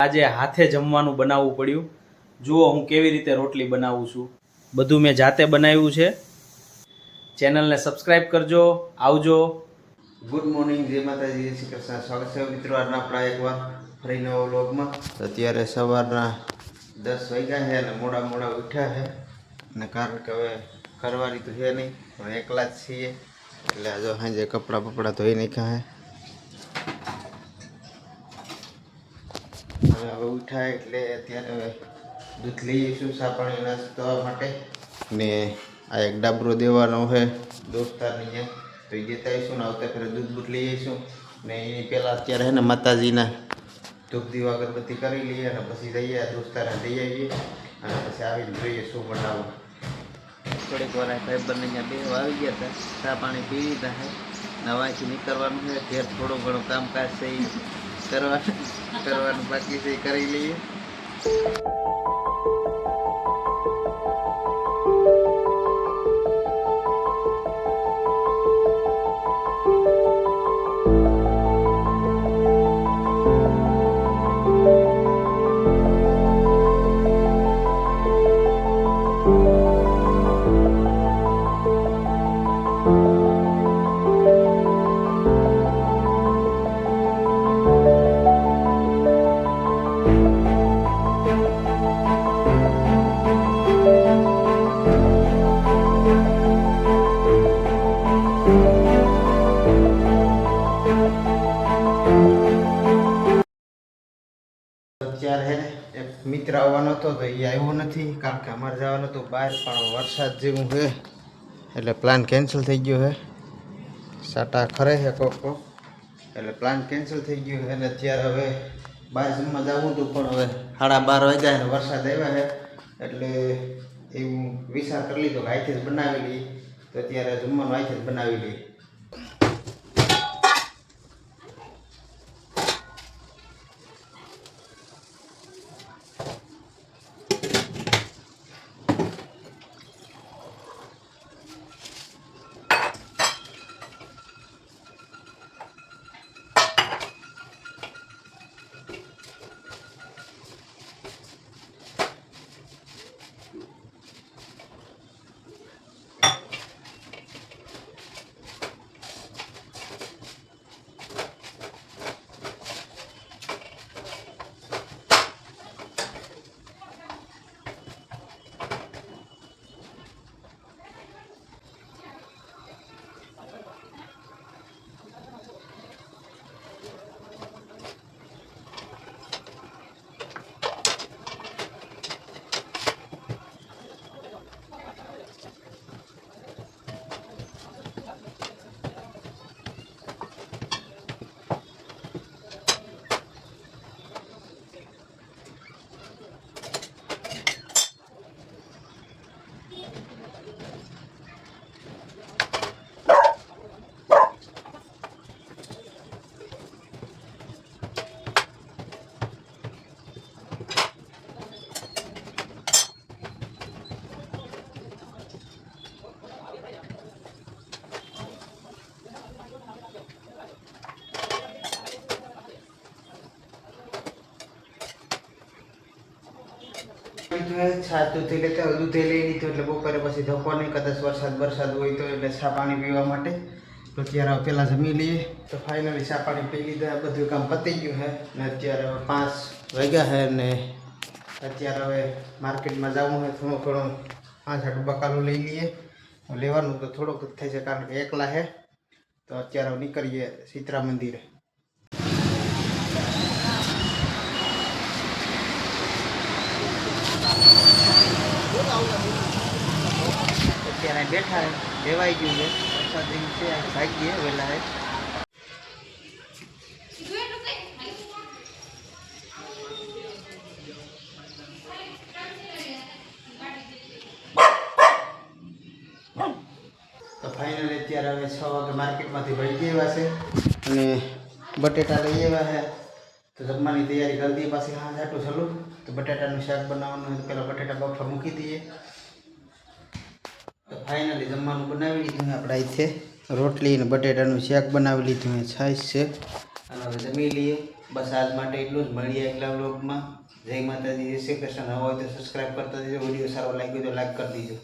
આજે હાથે જમવાનું બનાવવું પડ્યું। જુઓ હું કેવી રીતે રોટલી બનાવું છું। બધું મેં જાતે બનાવ્યું છે। ચેનલને સબસ્ક્રાઇબ કરજો। આવજો। ગુડ મોર્નિંગ, જય માતાજી, જય શ્રી કૃષ્ણ। સ્વાગત છે મિત્રો આજના આપણા એકવાર ફરી નવા વ્લોગમાં। અત્યારે સવારના 10 વાગ્યા છે અને મોડા ઉઠ્યા છે અને કારણ કે હવે કરવાની તો છે નહીં, પણ એકલા જ છીએ એટલે જો સાંજે કપડાં ધોઈ નાખ્યા છે। હવે ઉઠાય એટલે અત્યારે હવે દૂધ લઈ જઈશું ચા પાણી નાસ્તો માટે ને આ એક ડાબરો દેવાનો છે દોસ્તારની જેમ, તો એ દેતા આવીશું ને આવતા ફેર દૂધ લઈ જઈશું ને એની પહેલાં અત્યારે છે ને માતાજીના ધૂપ દીવા અગરબત્તી કરી લઈએ અને પછી જઈએ દોસ્તારને લઈ આવીએ અને પછી આવીને જોઈએ શું બનાવવું। થોડીક વાર ભાઈ બંને અહીંયા બેસવા આવી ગયા હતા, ચા પાણી પી લીધા છે, નવાઈથી નીકળવાનું છે, ઘેર થોડું ઘણું કામકાજ છે એ કરવાનું બાકી છે એ કરી લઈએ। અત્યારે હે ને એક મિત્ર આવવાનો હતો તો એ આવ્યો નથી કારણ કે અમારે જવાનું હતું બહાર, પણ વરસાદ જેવું છે એટલે પ્લાન કેન્સલ થઈ ગયો છે। સાટા ખરે છે કોક એટલે પ્લાન કેન્સલ થઈ ગયો છે અને અત્યારે હવે બહાર જમવા જવું હતું, પણ હવે 12:30 વાગ્યા અને વરસાદ આવ્યા છે એટલે એવું વિચાર કરી લીધો કે અહીંથી જ બનાવી લઈએ, તો અત્યારે જમવાનું અહીંથી જ બનાવી લઈએ। છા દૂધ લેતા દૂધ લઈ લીધું એટલે બપોરે પછી ધોકો નહીં, કદાચ વરસાદ હોય તો એટલે ચા પાણી પીવા માટે તો અત્યારે પહેલાં જમી લઈએ। તો ફાઇનલી ચા પાણી પી લીધા, બધું કામ પતી ગયું છે ને અત્યારે 5 વાગ્યા છે ને અત્યારે હવે માર્કેટમાં જવું છે, થોડું ઘણું 5-8 બકાલું લઈ લઈએ। લેવાનું તો થોડુંક જ થાય છે કારણ કે એકલા છે, તો અત્યારે નીકળીએ સીતરા મંદિરે। અત્યારે બેઠા લેવાઈ ગયું છે, વરસાદ છે ભાગીએ વહેલા હે। તો ફાઇનલી અત્યારે હવે 6 વાગે માર્કેટમાંથી ભાગી આવ્યા છે અને બટેટા લઈ આવ્યા છે, તો જમવાની તૈયારી કરી દઈએ। પાછી હા જાટું ચાલું તો બટાટાનું શાક બનાવવાનું હોય તો પહેલાં બટાટા બફર મૂકી દઈએ। તો ફાઇનલી જમવાનું બનાવી લીધું આપણે અહીંથી, રોટલી અને બટેટાનું શાક બનાવી લીધું, છાશ છે અને હવે જમી લઈએ। બસ આજ માટે એટલું જ. મળીએ આગલા વ્લોગમાં. જય માતાજી, જય શ્રી કૃષ્ણ. ન હોય તો સબસ્ક્રાઈબ કરતા દેજો. વિડીયો સારો લાગ્યો તો લાઈક કરી દીજો.